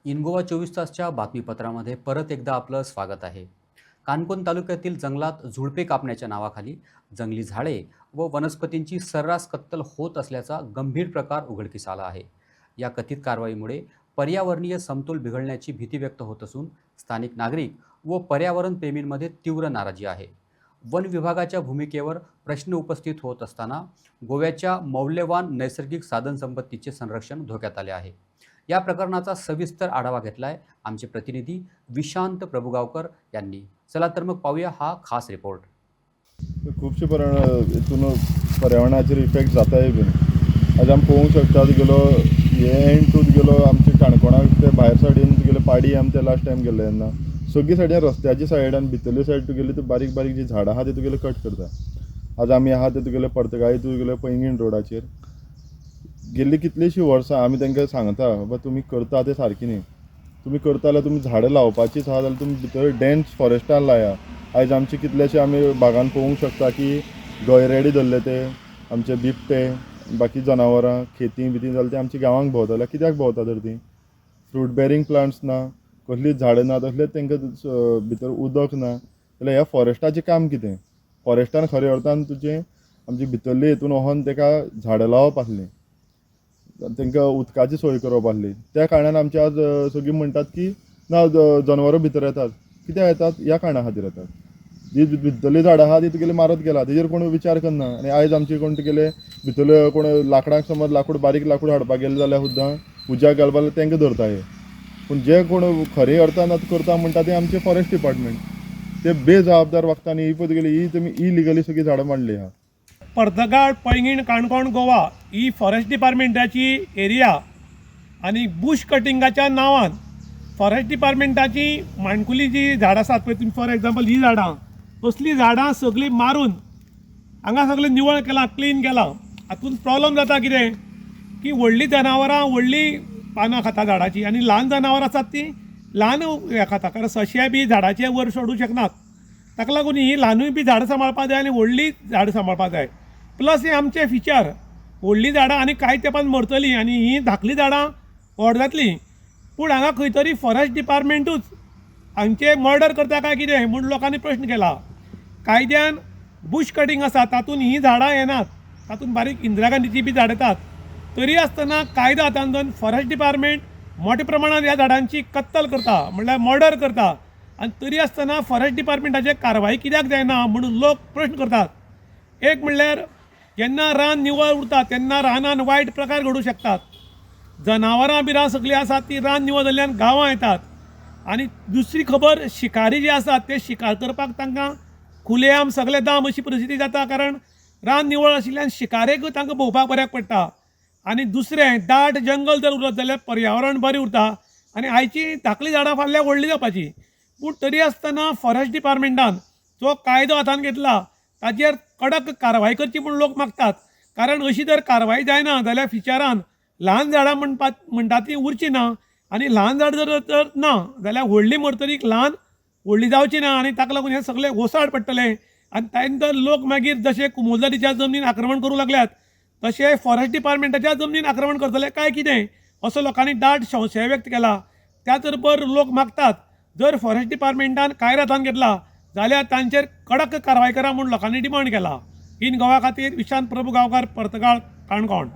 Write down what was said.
In Goa 24 तासच्या बातमीपत्रामध्ये परत एकदा आपलं स्वागत आहे. काणकोण तालुक्यातील जंगलात झुडपे कापण्याच्या नावाखाली जंगली झाडे व वनस्पतींची सर्रास कत्तल होत असल्याचा गंभीर प्रकार उघडकीस आला आहे. या कथित कारवाईमुळे पर्यावरणीय समतोल बिघडण्याची भीती व्यक्त होत असून स्थानिक नागरिक व पर्यावरण प्रेमींमध्ये तीव्र नाराजी आहे. वन विभागाच्या भूमिकेवर प्रश्न उपस्थित होत असताना गोव्याच्या मौल्यवान नैसर्गिक साधनसंपत्तीचे संरक्षण धोक्यात आले आहे. या प्रकरणाचा सविस्तर आढावा घेतलाय आमचे प्रतिनिधी विशांत प्रभुगावकर यांनी. चला तर मग पाहूया हा खास रिपोर्ट. खुबशे हितून पर्यावरणाचेर इफेक्ट जाताय बीन. आज आमी पळोवंक शकतात गेलो हे एंडूच गेलो आमचे काणकोणाक ते भायर सायडीन गेले पाडी आमी ते लास्ट टायम गेल्ले तेन्ना सगळी सायडीन रस्त्याची सायड आनी भितरली सायड तुगेली ती बारीक बारीक जी झाडां आहा ती तुगेले कट करता. आज आमी आहा ते तुगेले पर्तगाळी तुगेले पैंगीण रोडाचेर गेल्ली कितलीशीं वर्सां आमी तांकां सांगता बाबा तुमी करता तें सारकी न्ही. तुमी करता जाल्यार तुमी झाडां लावपाचीच आहा जाल्यार तुमी भितर डेन्स फॉरेस्टान लाया. आयज आमचे कितलेशे आमी बागान पळोवंक शकता की गयरेडे धरले ते आमचे बिबटे बाकी जनावरां खेती बिती जाल्यार ते आमच्या गांवांक भोंवता जाल्यार कित्याक भोंवता तर ती फ्रूट बेरींग प्लांट्स ना कसलीच झाडां ना तसलेच तांकां भितर उदक ना जाल्यार ह्या फॉरेस्टाचें काम कितें. फॉरेस्टान खऱ्या अर्थान तुजें आमचे भितरले हितून वोहन ताका झाडां लावप आसलीं तांकां उदकाची सोय करप आसली. त्या कारणान आमचे आज सगळीं म्हणटात की ना जनावरां भितर येतात. कित्याक येतात ह्या कारणां खातीर येतात. जी भितरली झाडां आहा ती तुगेली मारत गेला तेजेर कोण विचार करना. आनी आयज आमचे कोण तुगेले भितरले कोण लाकडाक समज लाकूड बारीक लाकूड हाडपाक गेले जाल्यार सुद्दां उज्याक घालपाक जाल्यार तांकां धरता हे. पूण जे कोण खरे अर्थान आतां करता म्हणटा ते आमचे फॉरेस्ट डिपार्टमेंट ते बेजबाबदार वागता. ही पळय तुगेली ही तुमी इलिगली सगळी झाडां मांडली आहा. पर्तगाळ पैंगीण काणकोण गोवा ही फॉरेस्ट डिपार्टमेंटाची एरिया आणि बुश कटिंगाच्या नांवान फॉरेस्ट डिपार्टमेंटाची माणकुली जी झाडां आसात पळय तुमी फॉर एग्जाम्पल ही झाडां असली झाडां सगळीं मारून हांगा सगळें निवळ केलां क्लीन केलां. हातून प्रॉब्लम जाता कितें की व्हडलीं जनावरां व्हडलीं पानां खाता झाडाची आनी ल्हान जनावरां आसात तीं ल्हान हें खाता कारण सशे बी झाडाचे वयर सोडूंक शकनात. ताका लागून ही ल्हानूय बी झाडां सांबाळपाक जाय आनी व्हडलीं झाडां सांबाळपाक जाय. प्लस हे आमचे फिचर व्हडलीं झाडां आनी कांय तेंपान मरतलीं आनी ही धाकलीं झाडां व्हड जातलीं. पूण हांगा खंय तरी फॉरेस्ट डिपार्टमेंटूच हांचे मर्डर करता काय कितें म्हूण लोकांनी प्रश्न केला. कायद्यान बुश कटींग आसा तातूंत ही झाडां येनात, तातूंत बारीक इंदिरा गांधीची बी झाडां येतात. तरी आसतना कायदो हातांत घेवन फॉरेस्ट डिपार्टमेंट मोठ्या प्रमाणात ह्या झाडांची कत्तल करता म्हणल्यार मर्डर करता. आनी तरी आसतना फॉरेस्ट डिपार्टमेंटाचे कारवाई कित्याक जायना म्हणून लोक प्रश्न करतात. एक म्हणल्यार जेन्ना रान निवळ उरता तेन्ना रानान वायट प्रकार घडूंक शकतात. जनावरां बिरां सगळीं आसात ती रान निवळ जाल्ल्यान गांवां येतात. आनी दुसरी खबर शिकारी जे आसात ते शिकार करपाक तांकां खुलेआम सगळे दाम अशी परिस्थिती जाता कारण रान निवळ आशिल्ल्यान शिकारेक तांकां भोंवपाक बऱ्याक पडटा. आनी दुसरें दाट जंगल जर उरत जाल्यार पर्यावरण बरें उरता आनी आयची धाकलीं झाडां फाल्यां व्हडलीं जावपाची. पूण तरी आसतना फॉरेस्ट डिपार्टमेंटान जो कायदो हातांत घेतला ताचेर कडक कारवाय करची म्हूण लोक मागतात. कारण अशी जर कारवाय जायना जाल्यार फिचरान ल्हान झाडां म्हणटा तीं उरची ना आनी ल्हान झाड जर ना जाल्यार व्हडलीं मरतरीक ल्हान व्हडलीं जावची ना आनी ताका लागून हें सगळें घोसाळ पडटलें. आनी त्यानंतर लोक मागीर जशे कुमुलदारीच्या जमनीन आक्रमण करूं लागल्यात तशें फॉरेस्ट डिपार्टमेंटाच्या जमनीन आक्रमण करतले काय कितें असो लोकांनी दाट संशय व्यक्त केला. त्याच बरोबर लोक मागतात जर फॉरेस्ट डिपार्टमेंटान कायदो हातांत घेतला जाल्यार तांचेर कडक कारवाय करा म्हूण लोकांनी डिमांड केला. इन गोवा खातीर विशांत प्रभुगावकर, पर्तगाळ, काणकोण.